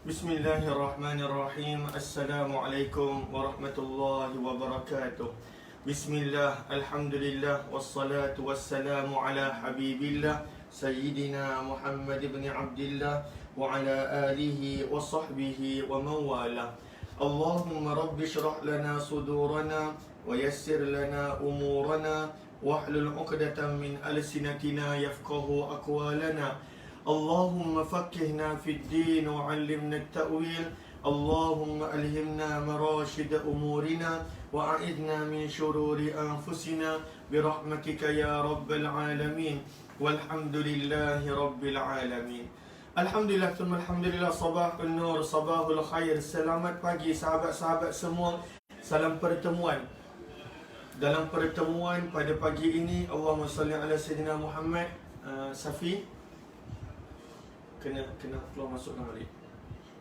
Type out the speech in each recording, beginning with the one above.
Bismillahirrahmanirrahim. Assalamualaikum warahmatullahi wabarakatuh. Bismillah, alhamdulillah, wassalatu wassalamu ala habibillah Sayyidina Muhammad ibn Abdillah wa ala alihi wa sahbihi wa mawala. Allahumma rabbi syrah lana sudurana wa yassir lana umurana wahlul uqdatan min alsinatina yafqahu aqwalana. Allahumma faqqihna fid din wa 'allimna at-ta'wil. Allahumma alhimna marashid umurina wa a'idna min shururi anfusina birahmatika ya rabbal alamin. Walhamdulillahi rabbil alamin. Alhamdulillah, thumma alhamdulillah, sabahul nur, sabahul khair. Selamat pagi sahabat-sahabat semua. Salam pertemuan. Dalam pertemuan pada pagi ini, Allahumma salli ala Sayyidina Muhammad. Safi kena keluar masukkan balik,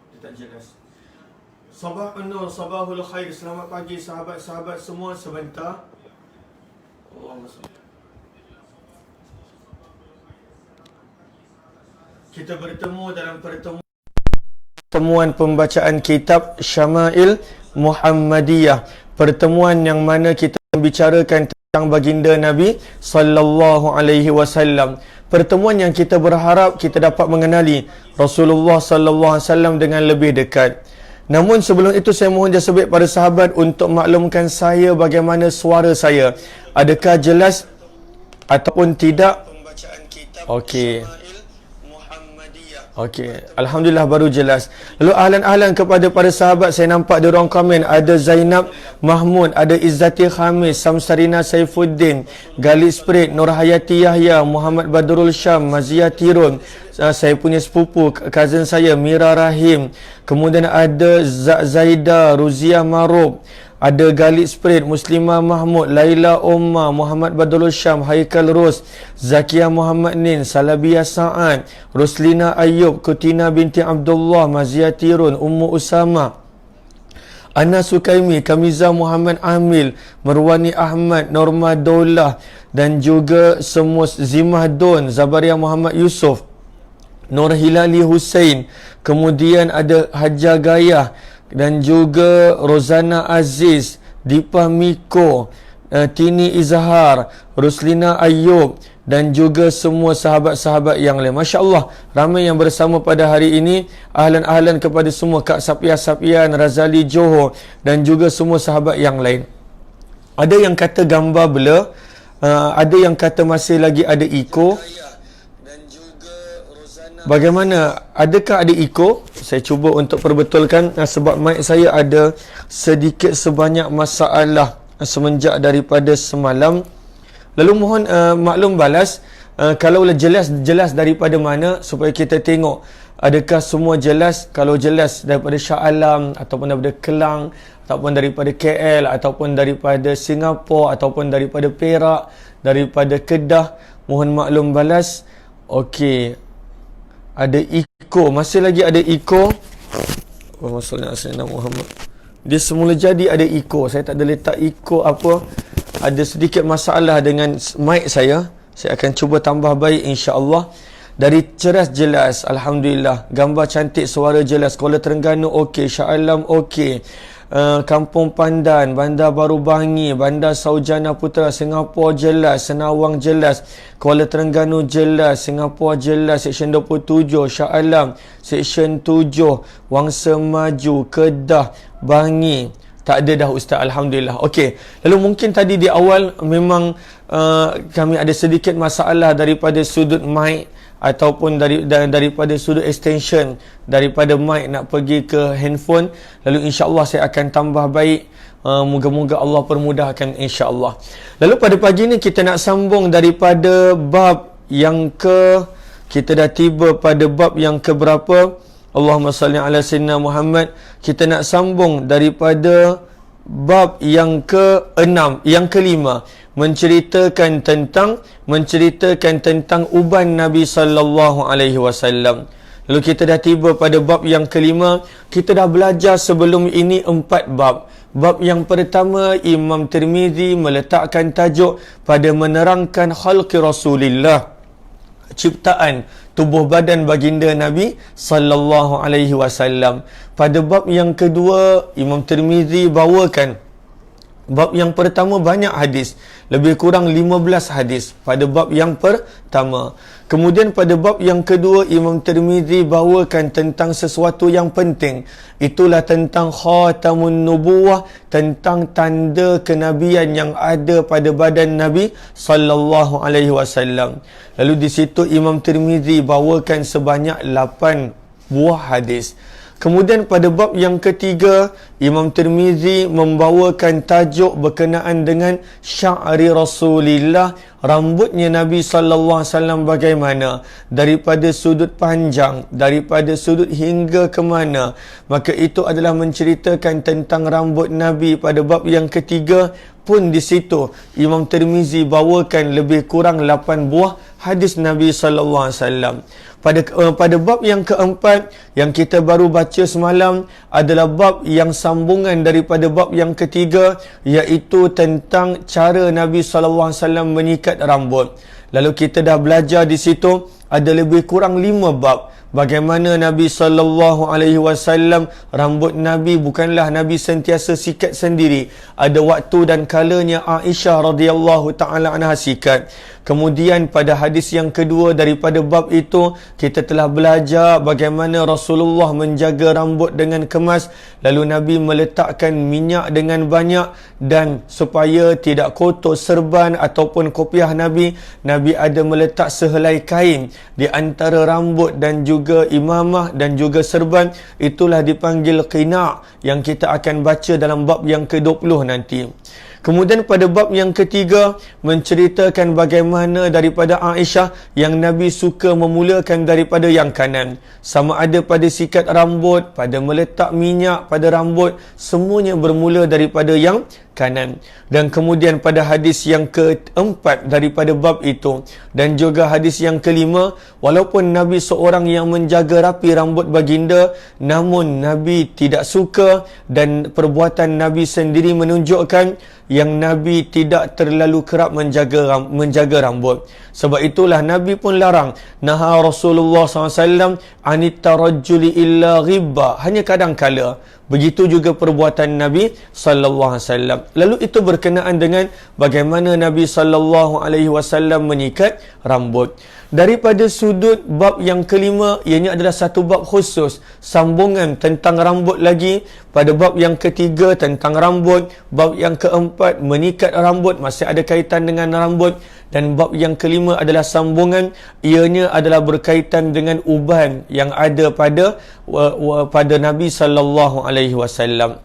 dia tak jelas. Sabahun nur, sabahul khair. Selamat pagi sahabat-sahabat semua. Sebentar, kita bertemu dalam pertemuan pembacaan kitab Syama'il Muhammadiyah, pertemuan yang mana kita membicarakan tentang baginda Nabi sallallahu alaihi wasallam. Pertemuan yang kita berharap kita dapat mengenali Rasulullah sallallahu alaihi wasallam dengan lebih dekat. Namun sebelum itu saya mohon jasa baik pada sahabat untuk maklumkan saya bagaimana suara saya. Adakah jelas ataupun tidak? Okey. Okey, alhamdulillah baru jelas. Lalu ahlan-ahlan kepada para sahabat, saya nampak di ruang komen ada Zainab Mahmud, ada Izzati Khamis, Samsarina Saifuddin, Galid Sprit, Nur Hayati Yahya, Muhammad Badrul Syam, Mazia Tirun, saya punya sepupu, cousin saya Mira Rahim, kemudian ada Zaida, Ruzia Marub, ada Galid Sprit, Muslimah Mahmud, Laila Umma, Muhammad Badrul Syam, Haikal Ros, Zakia Muhammad Nin, Salabiyah Sa'ad, Ruslina Ayub, Kutina binti Abdullah, Mazia Tirun, Ummu Usama, Ana Sukaimi, Kamiza Muhammad Amil, Marwani Ahmad, Norma Daulah, dan juga semua Zimah Don, Zabaria Muhammad Yusuf, Nur Hilali Hussein, kemudian ada Hajar Gayah, dan juga Rozana Aziz, Dipa Miko, Tini Izhar, Ruslina Ayub, dan juga semua sahabat-sahabat yang lain. Masya Allah, ramai yang bersama pada hari ini. Ahlan-ahlan kepada semua, Kak Sapia-Sapian, Razali Johor, dan juga semua sahabat yang lain. Ada yang kata gambar blur, ada yang kata masih lagi ada echo. Bagaimana? Adakah ada echo? Saya cuba untuk perbetulkan sebab mic saya ada sedikit sebanyak masalah semenjak daripada semalam. Lalu mohon maklum balas kalaulah jelas daripada mana, supaya kita tengok adakah semua jelas. Kalau jelas daripada Shah Alam, ataupun daripada Kelang, ataupun daripada KL, ataupun daripada Singapura, ataupun daripada Perak, daripada Kedah, mohon maklum balas. Okey, ada echo, masih lagi ada echo. Maksudnya Sayyidina Muhammad, dia semula jadi ada echo. Saya tak ada letak echo apa. Ada sedikit masalah dengan mic saya. Saya akan cuba tambah baik insya-Allah. Dari ceras jelas, alhamdulillah. Gambar cantik, suara jelas. Kuala Terengganu okey, Shah Alam okey. Kampung Pandan, Bandar Baru Bangi, Bandar Saujana Putra, Singapura jelas, Senawang jelas, Kuala Terengganu jelas, Singapura jelas, Seksyen 27, Shah Alam, Seksyen 7, Wangsa Maju, Kedah, Bangi. Tak ada dah Ustaz, alhamdulillah. Okey. Lalu mungkin tadi di awal memang kami ada sedikit masalah daripada sudut mic, ataupun daripada sudut extension daripada mic nak pergi ke handphone. Lalu insya-Allah saya akan tambah baik. Moga-moga Allah permudahkan insya-Allah. Lalu pada pagi ni kita nak sambung daripada bab yang kita dah tiba pada bab yang ke berapa? Allahumma salli ala Sayyidina Muhammad. Kita nak sambung daripada bab yang ke-6, yang ke-5, menceritakan tentang uban Nabi sallallahu alaihi wasallam. Lalu kita dah tiba pada bab yang ke-5. Kita dah belajar sebelum ini 4 bab. Bab yang pertama, Imam Tirmizi meletakkan tajuk pada menerangkan khalqi Rasulillah, ciptaan tubuh badan baginda Nabi sallallahu alaihi wasallam. Pada bab yang kedua, Imam Tirmizi bawakan bab yang pertama banyak hadis, lebih kurang 15 hadis pada bab yang pertama. Kemudian pada bab yang kedua, Imam Tirmizi bawakan tentang sesuatu yang penting. Itulah tentang khatamun nubuwah, tentang tanda kenabian yang ada pada badan Nabi sallallahu alaihi wasallam. Lalu di situ Imam Tirmizi bawakan sebanyak 8 buah hadis. Kemudian pada bab yang ketiga, Imam Tirmizi membawakan tajuk berkenaan dengan sya'ri Rasulillah, rambutnya Nabi sallallahu alaihi wasallam bagaimana, daripada sudut panjang, daripada sudut hingga ke mana. Maka itu adalah menceritakan tentang rambut Nabi. Pada bab yang ketiga pun di situ Imam Tirmizi bawakan lebih kurang 8 buah hadis Nabi sallallahu alaihi wasallam. Pada bab yang keempat yang kita baru baca semalam adalah bab yang sambungan daripada bab yang ketiga, iaitu tentang cara Nabi sallallahu alaihi wasallam menyikat rambut. Lalu kita dah belajar di situ ada lebih kurang 5 bab. Bagaimana Nabi sallallahu alaihi wasallam, rambut Nabi bukanlah Nabi sentiasa sikat sendiri. Ada waktu dan kalanya Aisyah radhiyallahu taala anha sikat. Kemudian pada hadis yang kedua daripada bab itu, kita telah belajar bagaimana Rasulullah menjaga rambut dengan kemas. Lalu Nabi meletakkan minyak dengan banyak, dan supaya tidak kotor serban ataupun kopiah Nabi, Nabi ada meletak sehelai kain di antara rambut dan juga imamah dan juga serban. Itulah dipanggil qina', yang kita akan baca dalam bab yang ke-20 nanti. Kemudian pada bab yang ketiga menceritakan bagaimana daripada Aisyah yang Nabi suka memulakan daripada yang kanan. Sama ada pada sikat rambut, pada meletak minyak pada rambut, semuanya bermula daripada yang kanan. Dan kemudian pada hadis yang keempat daripada bab itu, dan juga hadis yang kelima, walaupun Nabi seorang yang menjaga rapi rambut baginda, namun Nabi tidak suka, dan perbuatan Nabi sendiri menunjukkan yang Nabi tidak terlalu kerap menjaga rambut. Sebab itulah Nabi pun larang. Naha Rasulullah SAW anit tarajjuli illa ghibba, hanya kadang-kala. Begitu juga perbuatan Nabi sallallahu alaihi wasallam. Lalu itu berkenaan dengan bagaimana Nabi sallallahu alaihi wasallam menyikat rambut. Daripada sudut bab yang kelima, ianya adalah satu bab khusus, sambungan tentang rambut lagi. Pada bab yang ketiga tentang rambut, bab yang keempat menyikat rambut, masih ada kaitan dengan rambut, dan bab yang kelima adalah sambungan, ianya adalah berkaitan dengan uban yang ada pada Nabi sallallahu alaihi wasallam.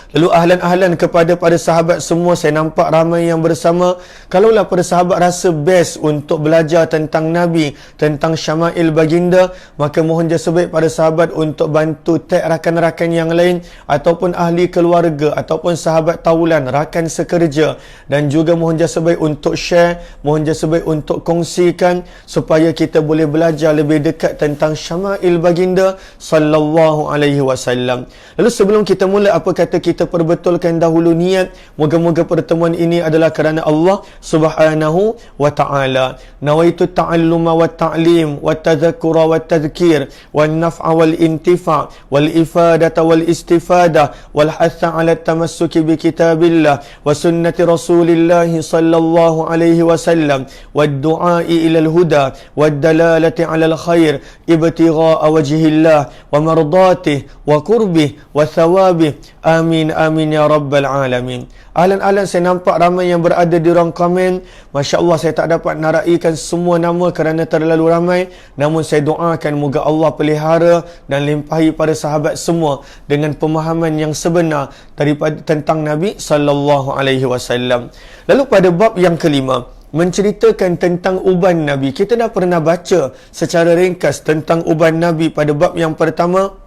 Lalu ahlan-ahlan kepada para sahabat semua, saya nampak ramai yang bersama. Kalaulah para sahabat rasa best untuk belajar tentang Nabi, tentang syama'il baginda, maka mohon jasa baik para sahabat untuk bantu tag rakan-rakan yang lain, ataupun ahli keluarga, ataupun sahabat taulan, rakan sekerja. Dan juga mohon jasa baik untuk share, mohon jasa baik untuk kongsikan, supaya kita boleh belajar lebih dekat tentang syama'il baginda sallallahu alaihi wasallam. Lalu sebelum kita mula, apa kata kita perbetulkan dahulu niat. Moga-moga pertemuan ini adalah kerana Allah Subhanahu wa ta'ala. Nawaitu ta'alluma wa ta'lim wa tadhakkura wa tadhkir wa naf'a wal intifa' wal ifadata wal istifada wal hatha ala tamassuki bi kitabillah wa sunnati rasulillah sallallahu alaihi wasallam wa du'ai ila al-huda wa dalalati ala al-khair ibtigha'a wajhillah wa mardatih wa qurbih wa thawabih. Amin amin ya rabbal alamin. Ahlan-ahlan, saya nampak ramai yang berada di ruang komen. Masya Allah, saya tak dapat naraikan semua nama kerana terlalu ramai. Namun saya doakan moga Allah pelihara dan limpahi pada sahabat semua dengan pemahaman yang sebenar daripada tentang Nabi sallallahu alaihi wasallam. Lalu pada bab yang kelima menceritakan tentang uban Nabi. Kita dah pernah baca secara ringkas tentang uban Nabi pada bab yang pertama.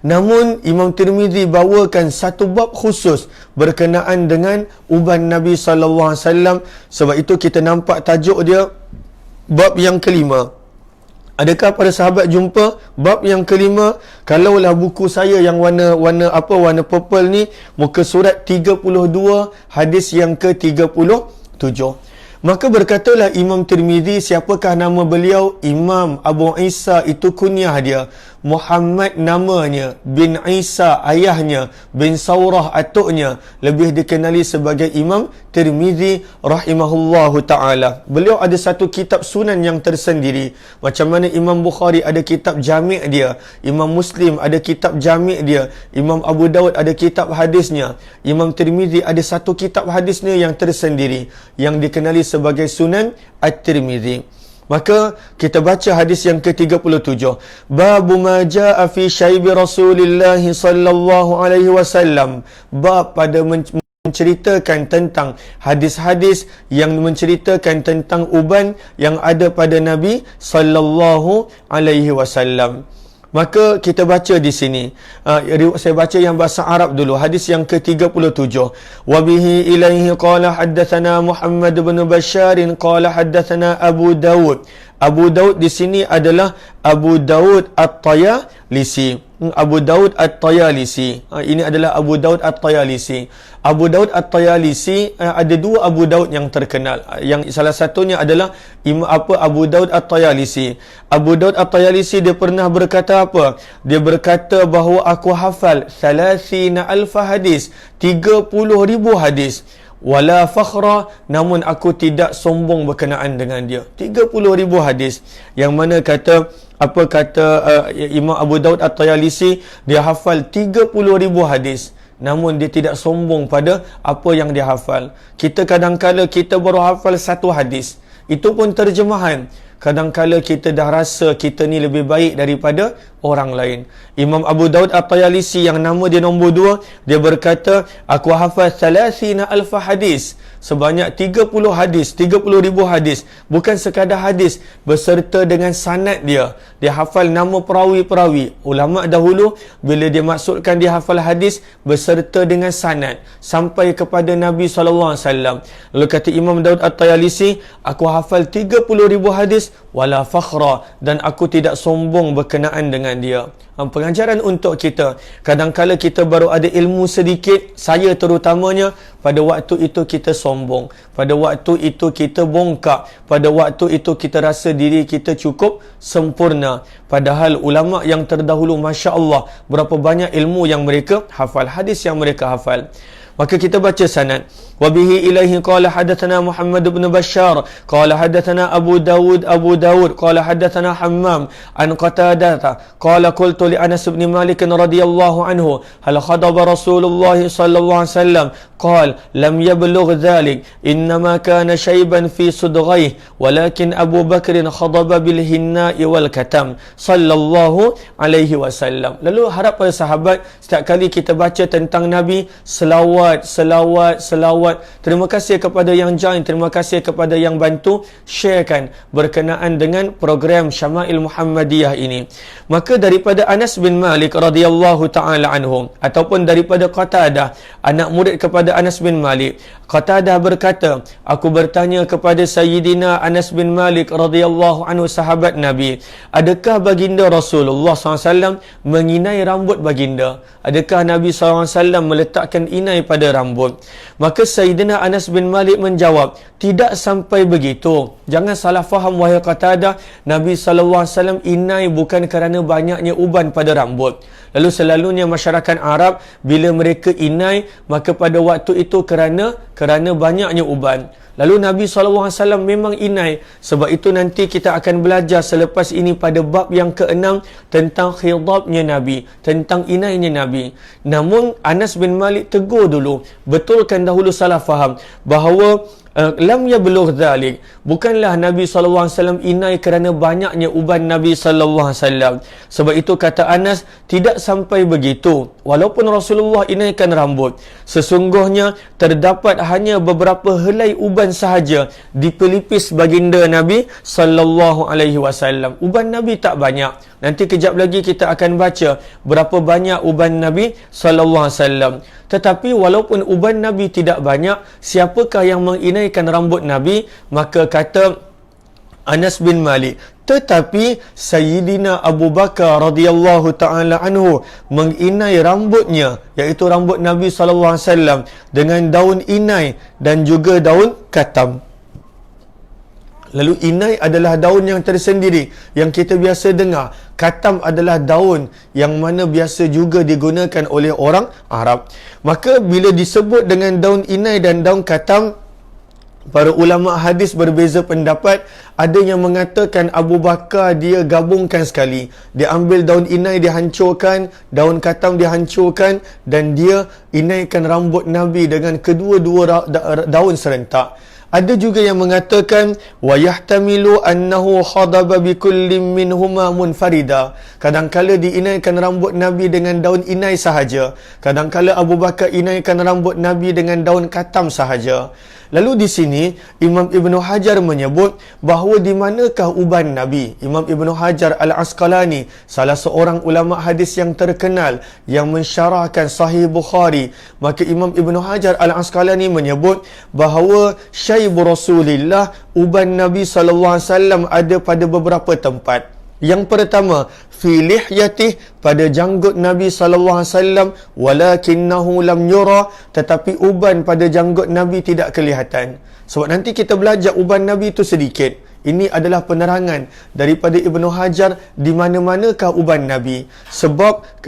Namun Imam Tirmizi bawakan satu bab khusus berkenaan dengan uban Nabi sallallahu alaihi wasallam. Sebab itu kita nampak tajuk dia bab yang kelima. Adakah para sahabat jumpa bab yang kelima? Kalaulah buku saya yang warna purple ni, muka surat 32, hadis yang ke-37. Maka berkatalah Imam Tirmizi, siapakah nama beliau? Imam Abu Isa itu kunyah dia, Muhammad namanya, bin Isa ayahnya, bin Saurah atuknya, lebih dikenali sebagai Imam Tirmizi rahimahullahu ta'ala. Beliau ada satu kitab sunan yang tersendiri, macam mana Imam Bukhari ada kitab jami' dia, Imam Muslim ada kitab jami' dia, Imam Abu Daud ada kitab hadisnya, Imam Tirmizi ada satu kitab hadisnya yang tersendiri yang dikenali sebagai Sunan At-Tirmizi. Maka kita baca hadis yang ke-37. Babu ma jaa fi syaibi Rasulillah sallallahu alaihi wasallam. Bab pada menceritakan tentang hadis-hadis yang menceritakan tentang uban yang ada pada Nabi sallallahu alaihi wasallam. Maka kita baca di sini. Saya baca yang bahasa Arab dulu. Hadis yang ke-37. Wa bihi ilaihi qala haddatsana Muhammad bin Bashar qala haddatsana Abu Daud. Abu Daud di sini adalah Abu Daud At-Tayalisi. Abu Daud At-Tayalisi. Ini adalah Abu Daud At-Tayalisi. Abu Daud At-Tayalisi, ada dua Abu Daud yang terkenal. Yang salah satunya adalah Abu Daud At-Tayalisi. Abu Daud At-Tayalisi dia pernah berkata apa? Dia berkata bahawa aku hafal 30,000 hadis, 30,000 hadis. Wala fakhra, namun aku tidak sombong berkenaan dengan dia. 30,000 hadis. Yang mana kata Imam Abu Daud At-Tayalisi, dia hafal 30,000 hadis, namun dia tidak sombong pada apa yang dia hafal. Kita kadang-kala kita baru hafal satu hadis, itu pun terjemahan. Kadang-kala kita dah rasa kita ni lebih baik daripada orang lain. Imam Abu Daud At-Tayalisi yang nama dia nombor 2, dia berkata, aku hafal 30,000 hadis, sebanyak 30 hadis, 30,000 hadis. Bukan sekadar hadis, beserta dengan sanad dia. Dia hafal nama perawi-perawi. Ulama dahulu, bila dia maksudkan dia hafal hadis, beserta dengan sanad, sampai kepada Nabi SAW. Lalu kata Imam Daud At-Tayalisi, aku hafal 30,000 hadis, wala fakhra, dan aku tidak sombong berkenaan dengan dia. Pengajaran untuk kita, kadang-kala kita baru ada ilmu sedikit, saya terutamanya, pada waktu itu kita sombong, pada waktu itu kita bongkak, pada waktu itu kita rasa diri kita cukup sempurna. Padahal ulama yang terdahulu, Masya Allah, berapa banyak ilmu yang mereka hafal, hadis yang mereka hafal. Maka kita baca sanad. Wa bihi ilaihi qala hadatsana Muhammad bin Bashar qala hadatsana Abu Daud qala hadatsana Hammam an Qatadah qala qultu li Anas bin Malik radhiyallahu anhu hal khadaba Rasulullah sallallahu alaihi wasallam qala lam yablugh dhalik inma kana shayban fi sudghayhi walakin Abu Bakr khadaba bil hinna'i wal katam sallallahu alaihi wasallam. Lalu harap para sahabat, setiap kali kita baca tentang Nabi, selawat. Terima kasih kepada yang join, terima kasih kepada yang bantu sharekan berkenaan dengan program Syama'il Muhammadiyah ini. Maka daripada Anas bin Malik radhiyallahu ta'ala anhu, ataupun daripada Qatadah, anak murid kepada Anas bin Malik, Qatadah berkata, aku bertanya kepada Sayyidina Anas bin Malik radhiyallahu anhu, sahabat Nabi, adakah baginda Rasulullah SAW menginai rambut baginda? Adakah Nabi SAW meletakkan inai pada rambut? Maka Sayyidina Anas bin Malik menjawab, tidak sampai begitu. Jangan salah faham wahai Qatadah, Nabi SAW inai bukan kerana banyaknya uban pada rambut. Lalu selalunya masyarakat Arab, bila mereka inai, maka pada waktu itu kerana banyaknya uban. Lalu Nabi SAW memang inai. Sebab itu nanti kita akan belajar selepas ini pada bab yang ke-6 tentang khidabnya Nabi, tentang inainya Nabi. Namun Anas bin Malik tegur dulu, betulkan dahulu salah faham, bahawa lam yablugh dhalik, bukanlah Nabi SAW inai kerana banyaknya uban Nabi SAW. Sebab itu kata Anas, tidak sampai begitu. Walaupun Rasulullah inaikan rambut, sesungguhnya terdapat hanya beberapa helai uban sahaja di pelipis baginda Nabi SAW. Uban Nabi tak banyak. Nanti kejap lagi kita akan baca berapa banyak uban Nabi SAW. Tetapi walaupun uban Nabi tidak banyak, siapakah yang menginaikan rambut Nabi? Maka kata Anas bin Malik, tetapi Sayyidina Abu Bakar radhiyallahu ta'ala anhu menginai rambutnya, iaitu rambut Nabi SAW, dengan daun inai dan juga daun katam. Lalu inai adalah daun yang tersendiri yang kita biasa dengar. Katam adalah daun yang mana biasa juga digunakan oleh orang Arab. Maka bila disebut dengan daun inai dan daun katam, para ulama hadis berbeza pendapat. Ada yang mengatakan Abu Bakar dia gabungkan sekali. Dia ambil daun inai, dia hancurkan, daun katam dia hancurkan, dan dia inaikan rambut Nabi dengan kedua-dua daun serentak. Ada juga yang mengatakan wa yahtamilu annahu khadaba bi kullin minhuma munfarida. Kadang-kala diinaikan rambut Nabi dengan daun inai sahaja. Kadang-kala Abu Bakar inaikan rambut Nabi dengan daun katam sahaja. Lalu di sini Imam Ibn Hajar menyebut bahawa di manakah uban Nabi? Imam Ibn Hajar Al-Asqalani, salah seorang ulama hadis yang terkenal yang mensyarahkan Sahih Bukhari, maka Imam Ibn Hajar Al-Asqalani menyebut bahawa syaibu Rasulillah, uban Nabi SAW ada pada beberapa tempat. Yang pertama, fi lihyatih, pada janggut Nabi SAW, walakinnahu lam yura, tetapi uban pada janggut Nabi tidak kelihatan. Sebab nanti kita belajar uban Nabi itu sedikit. Ini adalah penerangan daripada Ibnu Hajar di mana-manakah uban Nabi. Sebab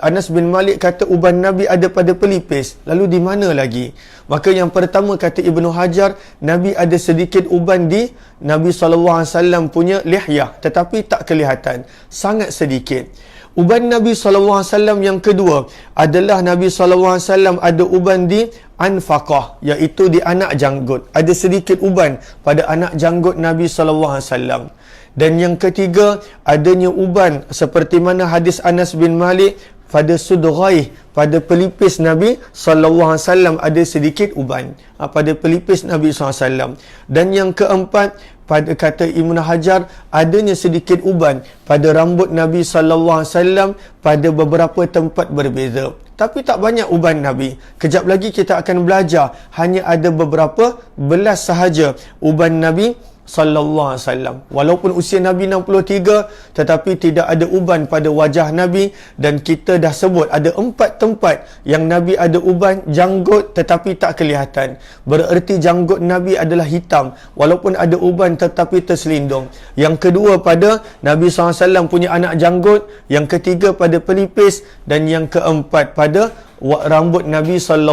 Anas bin Malik kata uban Nabi ada pada pelipis. Lalu di mana lagi? Maka yang pertama kata Ibnu Hajar, Nabi ada sedikit uban di Nabi SAW punya lihyah, tetapi tak kelihatan, sangat sedikit. Uban Nabi SAW yang kedua adalah Nabi SAW ada uban di anfaqah, iaitu di anak janggut. Ada sedikit uban pada anak janggut Nabi SAW. Dan yang ketiga, adanya uban seperti mana hadis Anas bin Malik pada sudghaih, pada pelipis Nabi SAW ada sedikit uban. Pada pelipis Nabi SAW. Dan yang keempat, pada kata Ibn Hajar, adanya sedikit uban pada rambut Nabi SAW pada beberapa tempat berbeza. Tapi tak banyak uban Nabi. Kejap lagi kita akan belajar, hanya ada beberapa belas sahaja uban Nabi SAW. Walaupun usia Nabi 63, tetapi tidak ada uban pada wajah Nabi. Dan kita dah sebut ada 4 tempat yang Nabi ada uban janggut tetapi tak kelihatan. Bererti janggut Nabi adalah hitam, walaupun ada uban tetapi terselindung. Yang kedua pada Nabi SAW punya anak janggut. Yang ketiga pada pelipis. Dan yang keempat pada rambut Nabi SAW.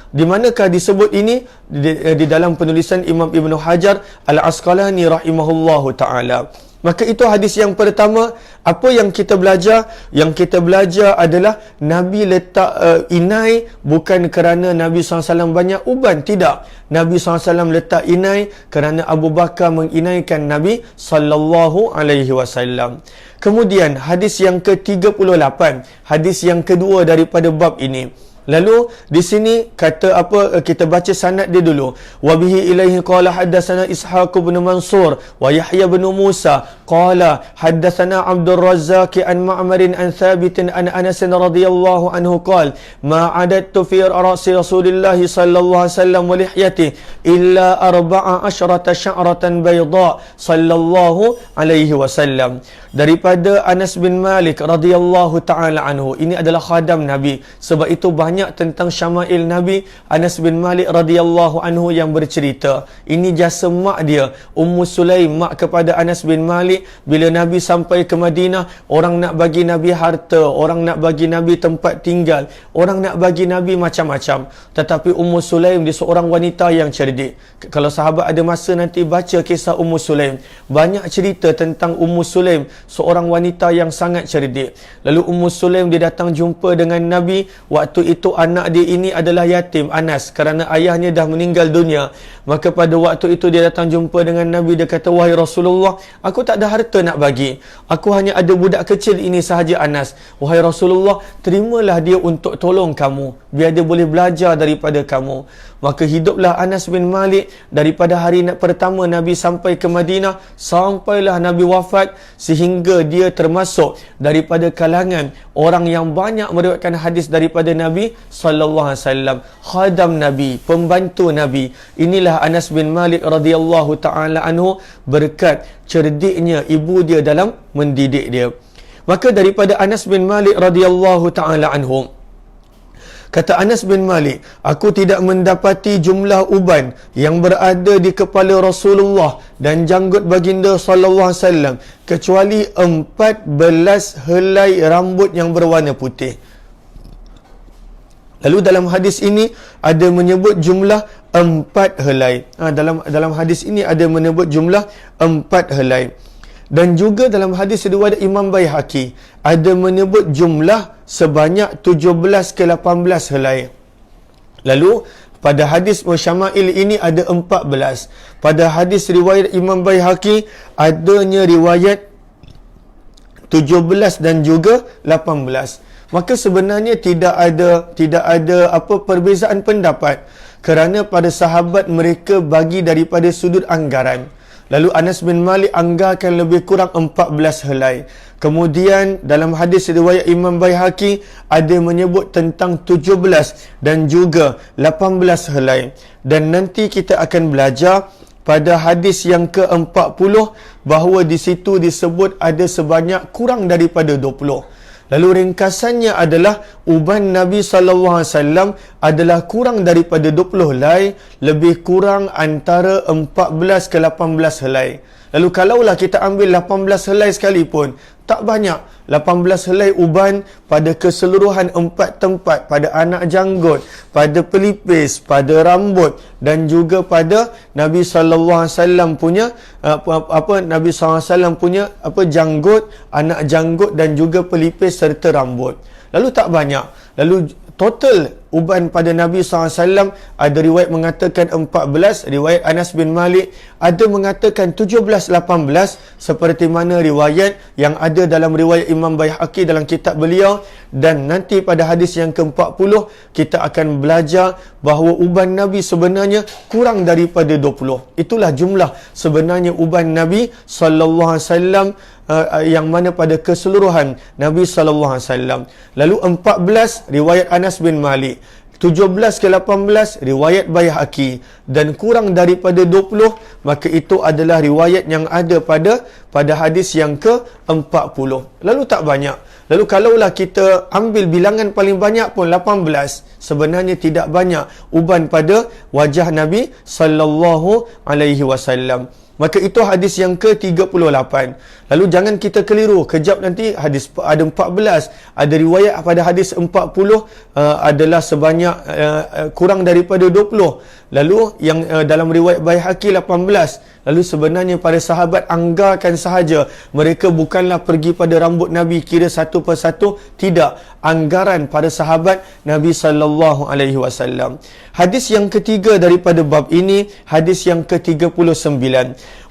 Di manakah disebut ini? Di dalam penulisan Imam Ibn Hajar Al-Asqalani rahimahullahu ta'ala. Maka itu hadis yang pertama. Apa yang kita belajar? Yang kita belajar adalah Nabi letak inai bukan kerana Nabi SAW banyak uban. Tidak. Nabi SAW letak inai kerana Abu Bakar menginaikan Nabi SAW. Kemudian hadis yang ke-38, hadis yang kedua daripada bab ini. Lalu di sini kata apa, kita baca sanad dia dulu. Wa bihi ilaihi qala haddatsana Ishaq bin Mansur wa Yahya bin Musa qala haddatsana Abdul Razzaq an Ma'mar an Thabit an Anas radhiyallahu anhu qala ma adattu fi ra'si Rasulillah sallallahu alaihi wasallam wa lihyatihi illa 14 sya'ratan bayda sallallahu alaihi wasallam. Daripada Anas bin Malik radhiyallahu taala anhu, ini adalah khadam Nabi, sebab itu banyak tentang syama'il Nabi. Anas bin Malik radhiyallahu anhu yang bercerita, ini jasa mak dia, Ummu Sulaim, mak kepada Anas bin Malik. Bila Nabi sampai ke Madinah, orang nak bagi Nabi harta, orang nak bagi Nabi tempat tinggal, orang nak bagi Nabi macam-macam. Tetapi Ummu Sulaim dia seorang wanita yang cerdik. Kalau sahabat ada masa nanti baca kisah Ummu Sulaim, banyak cerita tentang Ummu Sulaim, seorang wanita yang sangat cerdik. Lalu Ummu Sulaim dia datang jumpa dengan Nabi. Waktu itu anak dia ini adalah yatim, Anas, kerana ayahnya dah meninggal dunia. Maka pada waktu itu dia datang jumpa dengan Nabi. Dia kata, wahai Rasulullah, aku tak ada harta nak bagi, aku hanya ada budak kecil ini sahaja, Anas. Wahai Rasulullah, terimalah dia untuk tolong kamu, biar dia boleh belajar daripada kamu. Maka hiduplah Anas bin Malik daripada hari pertama Nabi sampai ke Madinah sampailah Nabi wafat, sehingga dia termasuk daripada kalangan orang yang banyak meriwayatkan hadis daripada Nabi sallallahu alaihi wasallam, khadam Nabi, pembantu Nabi. Inilah Anas bin Malik radhiyallahu taala anhu, berkat cerdiknya ibu dia dalam mendidik dia. Maka daripada Anas bin Malik radhiyallahu taala anhu, Kata Anas bin Malik, aku tidak mendapati jumlah uban yang berada di kepala Rasulullah dan janggut baginda sallallahu alaihi wasallam kecuali 14 helai rambut yang berwarna putih. Lalu dalam hadis ini ada menyebut jumlah 4 helai. Dalam hadis ini ada menyebut jumlah 4 helai. Dan juga dalam hadis riwayat Imam Baihaqi ada menyebut jumlah sebanyak 17 ke 18 helai. Lalu pada hadis Musyama'il ini ada 14. Pada hadis riwayat Imam Baihaqi adanya riwayat 17 dan juga 18. Maka sebenarnya tidak ada apa perbezaan pendapat, kerana pada sahabat mereka bagi daripada sudut anggaran. Lalu Anas bin Malik anggarkan lebih kurang 14 helai. Kemudian dalam hadis riwayat Imam Baihaqi ada menyebut tentang 17 dan juga 18 helai. Dan nanti kita akan belajar pada hadis yang ke-40 bahawa di situ disebut ada sebanyak kurang daripada 20. Lalu ringkasannya adalah uban Nabi SAW adalah kurang daripada 20 helai, lebih kurang antara 14 ke 18 helai. Lalu kalaulah kita ambil 18 helai sekalipun, tak banyak. 18 helai uban pada keseluruhan 4 tempat, pada anak janggut, pada pelipis, pada rambut dan juga pada Nabi SAW punya Nabi SAW punya janggut, anak janggut dan juga pelipis serta rambut. Lalu tak banyak. Lalu total uban pada Nabi SAW ada riwayat mengatakan 14, riwayat Anas bin Malik ada mengatakan 17-18, seperti mana riwayat yang ada dalam riwayat Imam Baihaqi dalam kitab beliau. Dan nanti pada hadis yang ke-40 kita akan belajar bahawa uban Nabi sebenarnya kurang daripada 20. Itulah jumlah sebenarnya uban Nabi SAW, yang mana pada keseluruhan Nabi SAW. Lalu 14 riwayat Anas bin Malik, 17 ke 18 riwayat Baihaqi, dan kurang daripada 20 maka itu adalah riwayat yang ada pada hadis yang ke-40. Lalu tak banyak. Lalu kalaulah kita ambil bilangan paling banyak pun 18, sebenarnya tidak banyak uban pada wajah Nabi sallallahu alaihi wasallam. Maka itu hadis yang ke-38. Lalu jangan kita keliru. Kejap nanti hadis ada 14. Ada riwayat pada hadis 40 adalah sebanyak kurang daripada 20. Lalu yang dalam riwayat Baihaqi 18. Lalu sebenarnya para sahabat anggarkan sahaja. Mereka bukanlah pergi pada rambut Nabi kira satu persatu. Tidak. Anggaran pada sahabat Nabi sallallahu alaihi wasallam. Hadis yang ketiga daripada bab ini, hadis yang ke-39.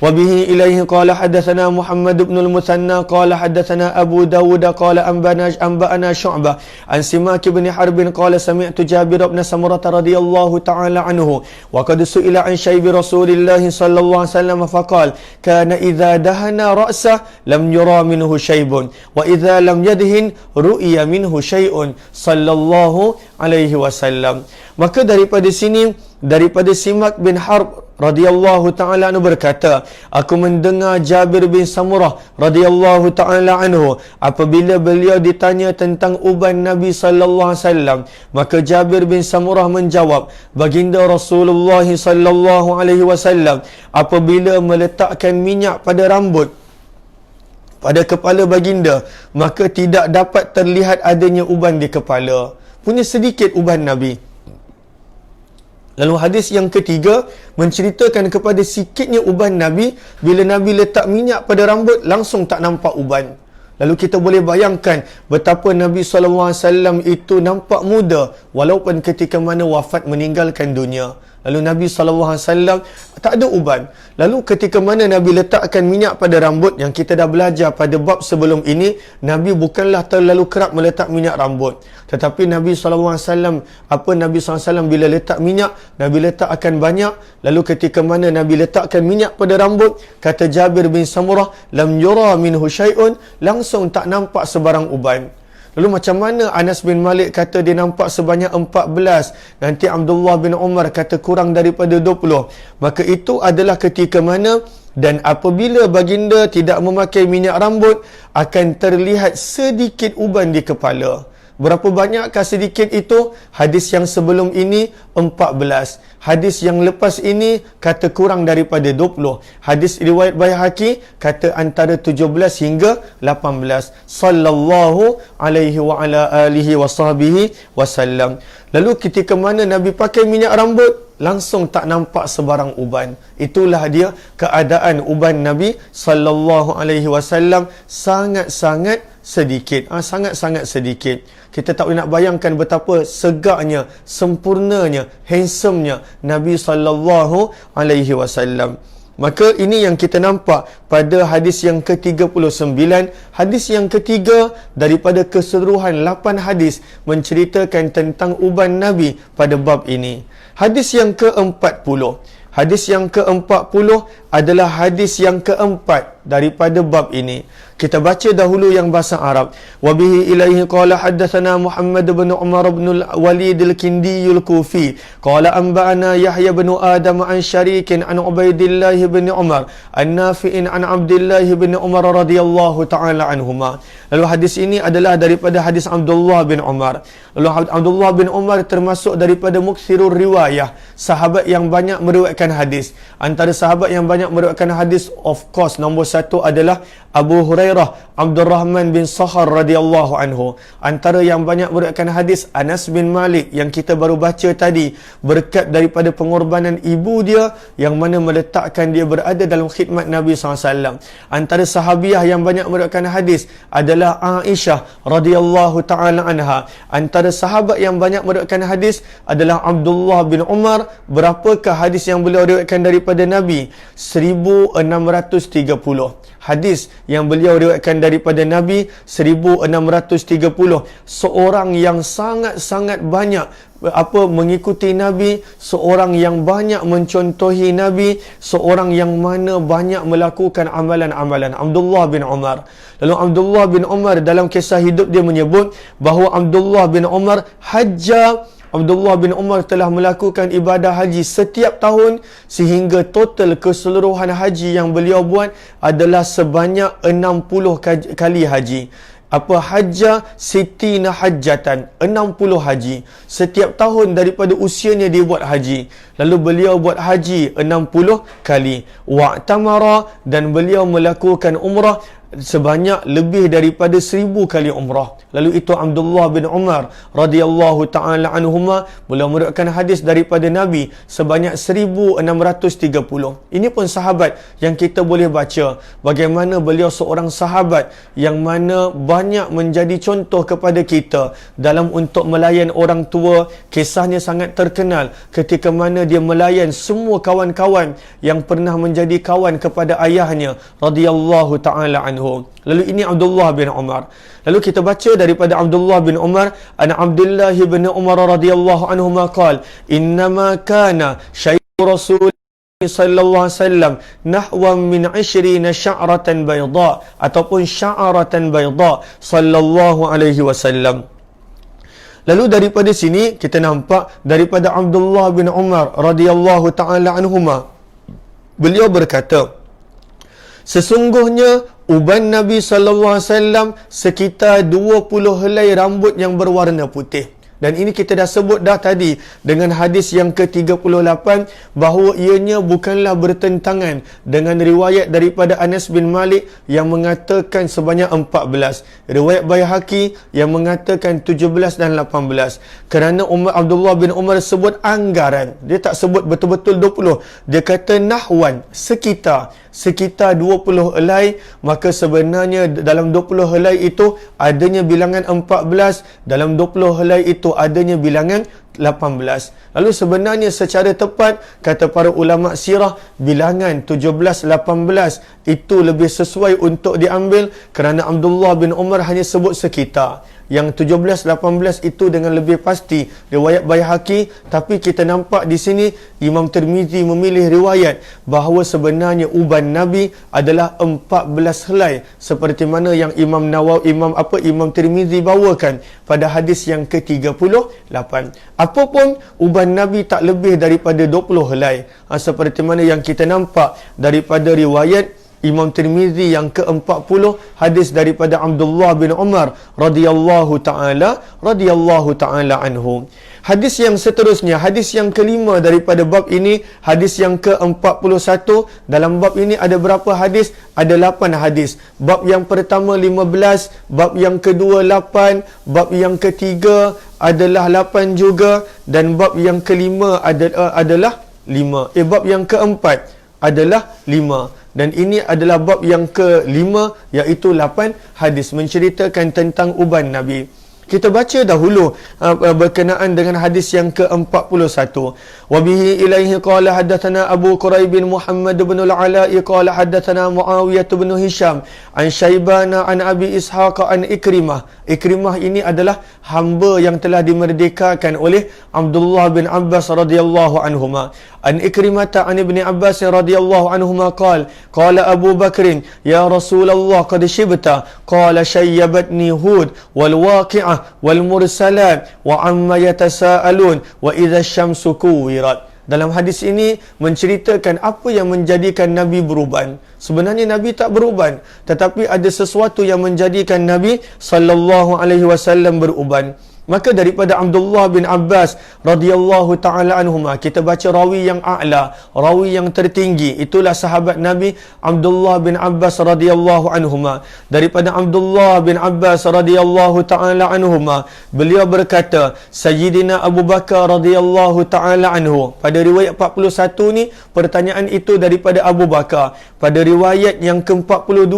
Wa bihi ilaihi qala hadatsana Muhammad ibn al-Muthanna qala hadatsana Abu Dawud qala anba'ana Syu'bah an Simak bin Harb qala sami'tu Jabir bin Samurah radhiyallahu ta'ala anhu wa qad su'ila an syaybi Rasulillah sallallahu alaihi wasallam faqala kana idza dahana ra'sah lam yura minhu shaybun wa idza lam yadhin ru'ya minhu syai'un sallallahu alaihi wasallam. Maka daripada sini, daripada Simak bin Harb radhiyallahu ta'ala anhu berkata, aku mendengar Jabir bin Samurah radhiyallahu ta'ala anhu apabila beliau ditanya tentang uban Nabi sallallahu alaihi wasallam, maka Jabir bin Samurah menjawab, baginda Rasulullah sallallahu alaihi wasallam apabila meletakkan minyak pada rambut, pada kepala baginda, maka tidak dapat terlihat adanya uban di kepala. Punya sedikit uban Nabi. Lalu hadis yang ketiga menceritakan kepada sikitnya uban Nabi. Bila Nabi letak minyak pada rambut, langsung tak nampak uban. Lalu kita boleh bayangkan betapa Nabi SAW itu nampak muda walaupun ketika mana wafat meninggalkan dunia. Lalu Nabi SAW tak ada uban. Lalu ketika mana Nabi letakkan minyak pada rambut, yang kita dah belajar pada bab sebelum ini, Nabi bukanlah terlalu kerap meletak minyak rambut. Tetapi Nabi SAW, Nabi SAW bila letak minyak, Nabi letak akan banyak. Lalu ketika mana Nabi letakkan minyak pada rambut, kata Jabir bin Samurah, lam yura minhu syai'un, langsung tak nampak sebarang uban. Lalu macam mana Anas bin Malik kata dia nampak sebanyak 14, nanti Abdullah bin Umar kata kurang daripada 20. Maka itu adalah ketika mana dan apabila baginda tidak memakai minyak rambut, akan terlihat sedikit uban di kepala. Berapa banyakkah sedikit itu? Hadis yang sebelum ini 14. Hadis yang lepas ini kata kurang daripada 20. Hadis riwayat Baihaqi kata antara 17 hingga 18. Sallallahu alaihi wa ala alihi wa sahbihi wasallam. Lalu ketika mana Nabi pakai minyak rambut, langsung tak nampak sebarang uban. Itulah dia keadaan uban Nabi sallallahu alaihi wasallam, sangat-sangat sedikit. Sangat-sangat sedikit. Kita tak boleh nak bayangkan betapa segaknya, sempurnanya, handsomenya Nabi sallallahu alaihi wasallam. Maka ini yang kita nampak pada hadis yang ke-39. Hadis yang ketiga daripada keseluruhan 8 hadis menceritakan tentang uban Nabi pada bab ini. Hadis yang ke-40. Hadis yang ke-40 adalah hadis yang keempat daripada bab ini. Kita baca dahulu yang bahasa Arab. Wa bihi ilaihi qala haddatsana Muhammad bin Umar bin al-Walid al-Kindi al-Kufi qala anba'ana Yahya bin Adam an Syarikin an Ubaidillah bin Umar an Nafi'in an Abdullah bin Umar radhiyallahu taala anhuma. Lalu hadis ini adalah daripada hadis Abdullah bin Umar. Lalu Abdullah bin Umar termasuk daripada mukthirur riwayah, sahabat yang banyak meriwayatkan hadis. Antara sahabat yang banyak meriwayatkan hadis, of course nombor satu adalah Abu Hurairah Abdurrahman bin Sakhar radhiyallahu anhu. Antara yang banyak meriwayatkan hadis Anas bin Malik yang kita baru baca tadi, berkat daripada pengorbanan ibu dia yang mana meletakkan dia berada dalam khidmat Nabi SAW. Antara sahabiah yang banyak meriwayatkan hadis adalah Aisyah radhiyallahu taala anha. Antara sahabat yang banyak meriwayatkan hadis adalah Abdullah bin Umar. Berapakah hadis yang beliau riwayatkan daripada Nabi? 1630. Hadis yang beliau riwayatkan daripada Nabi 1630. Seorang yang sangat-sangat banyak mengikuti Nabi, seorang yang banyak mencontohi Nabi, seorang yang mana banyak melakukan amalan-amalan, Abdullah bin Umar. Lalu Abdullah bin Umar dalam kisah hidup dia menyebut bahawa Abdullah bin Umar hajjah. Abdullah bin Umar telah melakukan ibadah haji setiap tahun sehingga total keseluruhan haji yang beliau buat adalah sebanyak 60 kali haji. Hajjah sitina hajjatan, 60 haji. Setiap tahun daripada usianya dia buat haji. Lalu beliau buat haji 60 kali. Wa'tamara, dan beliau melakukan umrah sebanyak lebih daripada 1000 kali umrah. Lalu itu Abdullah bin Umar radhiyallahu taala anhuma, beliau meriwayatkan hadis daripada Nabi sebanyak 1630. Ini pun sahabat yang kita boleh baca bagaimana beliau seorang sahabat yang mana banyak menjadi contoh kepada kita dalam untuk melayan orang tua. Kisahnya sangat terkenal ketika mana dia melayan semua kawan-kawan yang pernah menjadi kawan kepada ayahnya radhiyallahu taala anhu. Lalu ini Abdullah bin Umar. Lalu kita baca daripada Abdullah bin Umar, ana Abdullah bin Umar radhiyallahu anhu qala innama kana syai'u Rasul sallallahu alaihi wasallam nahwa min 20 sya'ratan bayda ataupun sya'ratan bayda sallallahu alaihi wasallam. Lalu daripada sini kita nampak daripada Abdullah bin Umar radhiyallahu taala anhuma, beliau berkata, sesungguhnya uban Nabi sallallahu alaihi wasallam sekitar 20 helai rambut yang berwarna putih. Dan ini kita dah sebut dah tadi dengan hadis yang ke-38 bahawa ianya bukanlah bertentangan dengan riwayat daripada Anas bin Malik yang mengatakan sebanyak 14. Riwayat Baihaqi yang mengatakan 17 dan 18. Kerana Abdullah bin Umar sebut anggaran. Dia tak sebut betul-betul 20. Dia kata nahwan, sekitar 20 helai. Maka sebenarnya dalam 20 helai itu adanya bilangan 14. Dalam 20 helai itu adanya bilangan 18. Lalu sebenarnya secara tepat kata para ulama sirah, bilangan 17-18 itu lebih sesuai untuk diambil kerana Abdullah bin Umar hanya sebut sekitar. Yang 17-18 itu dengan lebih pasti riwayat Baihaqi, tapi kita nampak di sini Imam Tirmizi memilih riwayat bahawa sebenarnya uban Nabi adalah 14 helai seperti mana yang Imam Tirmizi bawakan pada hadis yang ke-38. Apapun uban Nabi tak lebih daripada 20 helai, seperti mana yang kita nampak daripada riwayat Imam Tirmizi yang ke-40 hadis daripada Abdullah bin Umar radhiyallahu taala anhu. Hadis yang seterusnya, hadis yang kelima daripada bab ini, hadis yang ke-41. Dalam bab ini ada berapa hadis? Ada 8 hadis. Bab yang pertama 15, bab yang kedua 8, bab yang ketiga adalah 8 juga, dan bab yang kelima adalah 5. Bab yang keempat adalah 5. Dan ini adalah bab yang kelima, iaitu 8 hadis menceritakan tentang uban Nabi. Kita baca dahulu berkenaan dengan hadis yang ke-41. Wa bihi ilaihi qala haddatsana Abu Quraib bin Muhammad bin al-Ala'i qala haddatsana Muawiyah bin Hisham an Syaibana an Abi Ishaq an Ikrimah. Ikrimah ini adalah hamba yang telah dimerdekakan oleh Abdullah bin Abbas radhiyallahu anhuma. An Ikrimah an Ibni Abbas radhiyallahu anhuma qala Abu Bakr ya Rasulullah qad shibta qala shayyabatni Hud wal waqi'ah wal mursalat wa amma yatasaalun wa idza syamsu kuwirat. Dalam hadis ini menceritakan apa yang menjadikan Nabi beruban. Sebenarnya Nabi tak beruban, tetapi ada sesuatu yang menjadikan Nabi sallallahu alaihi wasallam beruban. Maka daripada Abdullah bin Abbas radhiyallahu taala anhuma, kita baca rawi yang a'la, rawi yang tertinggi, itulah sahabat Nabi Abdullah bin Abbas radhiyallahu anhuma. Daripada Abdullah bin Abbas radhiyallahu taala anhuma, beliau berkata, Sayyidina Abu Bakar radhiyallahu taala anhu. Pada riwayat 41 ni, pertanyaan itu daripada Abu Bakar. Pada riwayat yang ke-42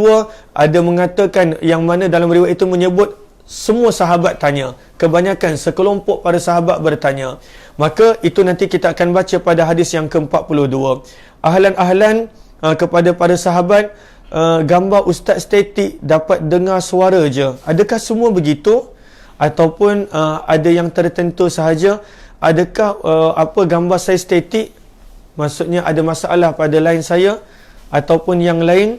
ada mengatakan, yang mana dalam riwayat itu menyebut semua sahabat tanya, kebanyakan sekelompok para sahabat bertanya. Maka itu nanti kita akan baca pada hadis yang ke-42. Ahlan kepada para sahabat, gambar ustaz estetik dapat dengar suara je. Adakah semua begitu? Ataupun ada yang tertentu sahaja? Adakah gambar saya estetik, maksudnya ada masalah pada line saya ataupun yang lain?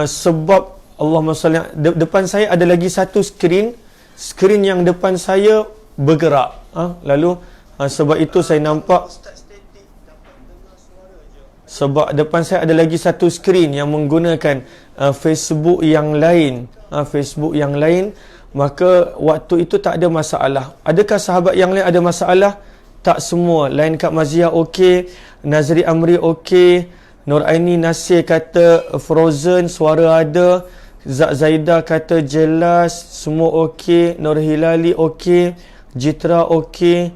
Sebab Allahumma salli, depan saya ada lagi satu skrin yang depan saya bergerak. Lalu sebab itu saya nampak, sebab depan saya ada lagi satu skrin yang menggunakan Facebook yang lain, maka waktu itu tak ada masalah. Adakah sahabat yang lain ada masalah? Tak semua. Lain Kak Maziah okey, Nazri Amri okey, Nur Aini Nasir kata Frozen suara ada, Zaidah kata jelas, semua okey, Nur Hilali okey, Jitra okey.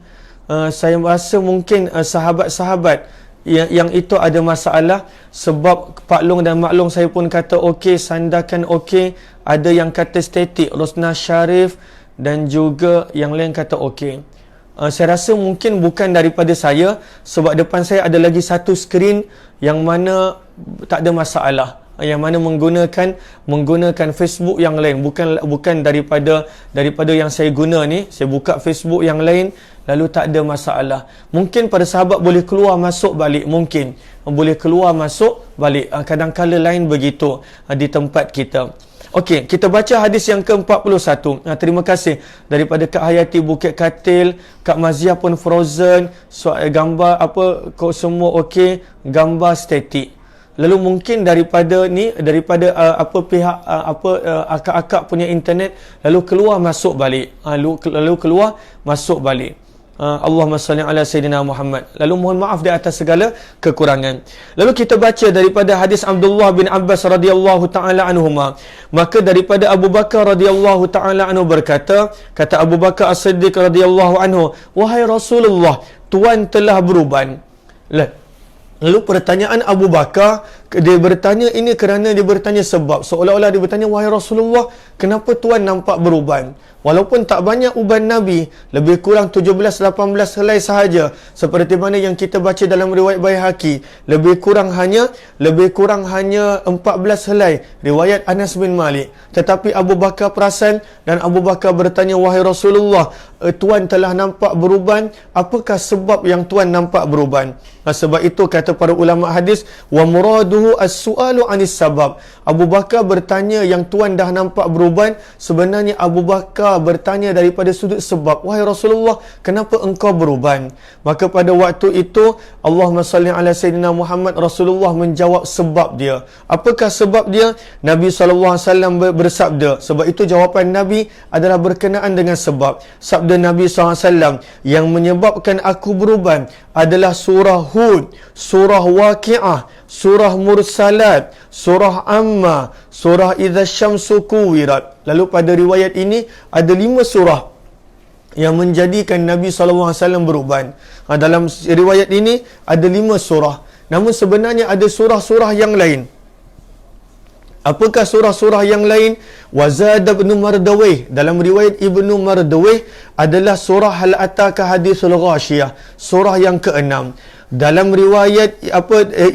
Saya rasa mungkin sahabat-sahabat yang itu ada masalah, sebab Pak Long dan Mak Long saya pun kata okey, Sandakan okey, ada yang kata statik, Rosna Sharif dan juga yang lain kata okey. Saya rasa mungkin bukan daripada saya, sebab depan saya ada lagi satu skrin yang mana tak ada masalah, yang mana menggunakan Facebook yang lain, bukan daripada yang saya guna ni. Saya buka Facebook yang lain, lalu tak ada masalah. Mungkin para sahabat boleh keluar masuk balik, mungkin boleh keluar masuk balik, kadang-kala lain begitu di tempat kita. Okey, kita baca hadis yang ke-41. Terima kasih daripada Kak Hayati Bukit Katil, Kak Maziah pun Frozen, gambar apa kau semua okey, gambar estetik. Lalu mungkin daripada pihak akak-akak punya internet, lalu keluar masuk balik, Allahumma salli ala Sayyidina Muhammad. Lalu mohon maaf di atas segala kekurangan. Lalu kita baca daripada hadis Abdullah bin Abbas radhiyallahu taala anhuma. Maka daripada Abu Bakar radhiyallahu taala anhu berkata, kata Abu Bakar As-Siddiq radhiyallahu anhu, wahai Rasulullah, tuan telah beruban. Lalu pertanyaan Abu Bakar, dia bertanya ini kerana dia bertanya sebab, seolah-olah dia bertanya, wahai Rasulullah, kenapa tuan nampak beruban? Walaupun tak banyak uban Nabi, lebih kurang 17-18 helai sahaja, seperti mana yang kita baca dalam riwayat Baihaqi, lebih kurang hanya 14 helai riwayat Anas bin Malik. Tetapi Abu Bakar perasan dan Abu Bakar bertanya, wahai Rasulullah, tuan telah nampak beruban, apakah sebab yang tuan nampak beruban? Sebab itu kata para ulama hadis, wa muradu maqsuduhu as-su'alu 'anis sabab. Abu Bakar bertanya, yang tuan dah nampak beruban, sebenarnya Abu Bakar bertanya daripada sudut sebab. Wahai Rasulullah, kenapa engkau beruban? Maka pada waktu itu Allahumma salli ala sayyidina Muhammad, Rasulullah menjawab sebab dia. Apakah sebab dia? Nabi SAW bersabda. Sebab itu jawapan Nabi adalah berkenaan dengan sebab. Sabda Nabi SAW, yang menyebabkan aku beruban adalah surah Hud, surah Waqi'ah, surah Mursalat, surah Amma, surah Idza Syamsu Kuwirat. Lalu pada riwayat ini ada 5 surah yang menjadikan Nabi SAW beruban. Dalam riwayat ini ada 5 surah. Namun sebenarnya ada surah-surah yang lain. Apakah surah-surah yang lain? Wazada Ibn Mardawih, dalam riwayat Ibn Mardawih adalah surah Hal Ataka Hadithul Ghashiyah, surah yang ke-6. Dalam riwayat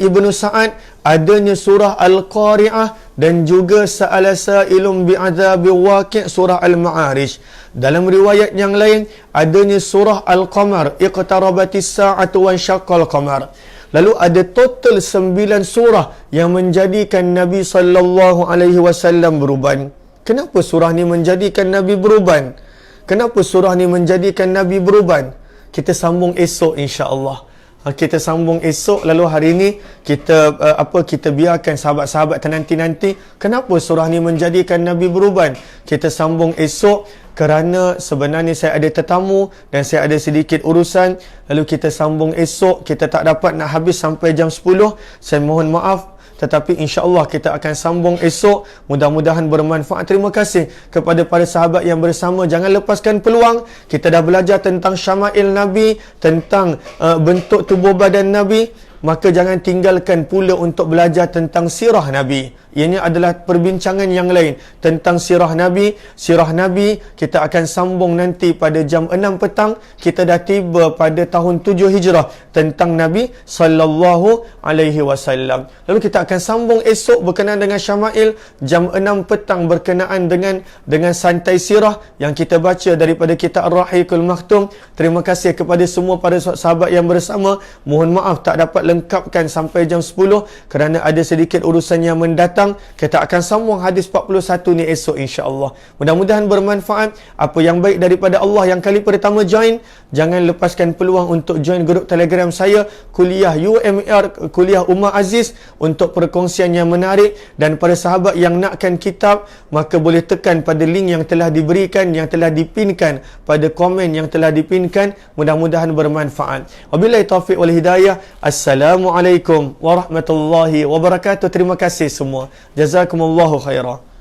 Ibn Sa'ad adanya surah Al-Qari'ah dan juga Sa'ala Sa'ilun bi'adzabi waqi', surah Al-Ma'arij. Dalam riwayat yang lain adanya surah Al-Qamar, iqtarabatis sa'atu wa syaqqal qamar. Lalu ada total 9 surah yang menjadikan Nabi SAW beruban. Kenapa surah ni menjadikan Nabi beruban? Kenapa surah ni menjadikan Nabi beruban? Kita sambung esok insya-Allah. Kita sambung esok. Lalu hari ini kita kita biarkan sahabat-sahabat nanti. Kenapa surah ni menjadikan Nabi beruban? Kita sambung esok, kerana sebenarnya saya ada tetamu dan saya ada sedikit urusan. Lalu kita sambung esok. Kita tak dapat nak habis sampai jam 10. Saya mohon maaf. Tetapi insya-Allah kita akan sambung esok. Mudah-mudahan bermanfaat. Terima kasih kepada para sahabat yang bersama. Jangan lepaskan peluang. Kita dah belajar tentang syama'il Nabi, tentang bentuk tubuh badan Nabi. Maka jangan tinggalkan pula untuk belajar tentang sirah Nabi. Ini adalah perbincangan yang lain tentang sirah Nabi. Sirah Nabi kita akan sambung nanti pada jam 6 petang. Kita dah tiba pada tahun 7 Hijrah tentang Nabi SAW. Lalu kita akan sambung esok berkenaan dengan Syama'il jam 6 petang berkenaan dengan santai sirah yang kita baca daripada kitab Ar-Rahiqul Maktum. Terima kasih kepada semua para sahabat yang bersama. Mohon maaf tak dapat lengkapkan sampai jam 10 kerana ada sedikit urusan yang mendatang. Kita akan sambung hadis 41 ni esok insya-Allah. Mudah-mudahan bermanfaat. Apa yang baik daripada Allah yang kali pertama join, jangan lepaskan peluang untuk join grup Telegram saya, kuliah UMR, kuliah Umar Aziz, untuk perkongsian yang menarik. Dan para sahabat yang nakkan kitab, maka boleh tekan pada link yang telah diberikan, yang telah dipinkan pada komen yang telah dipinkan. Mudah-mudahan bermanfaat. Wabillahi taufiq wal hidayah. Assalamualaikum warahmatullahi wabarakatuh. Terima kasih semua. Jazakumullahu khairan.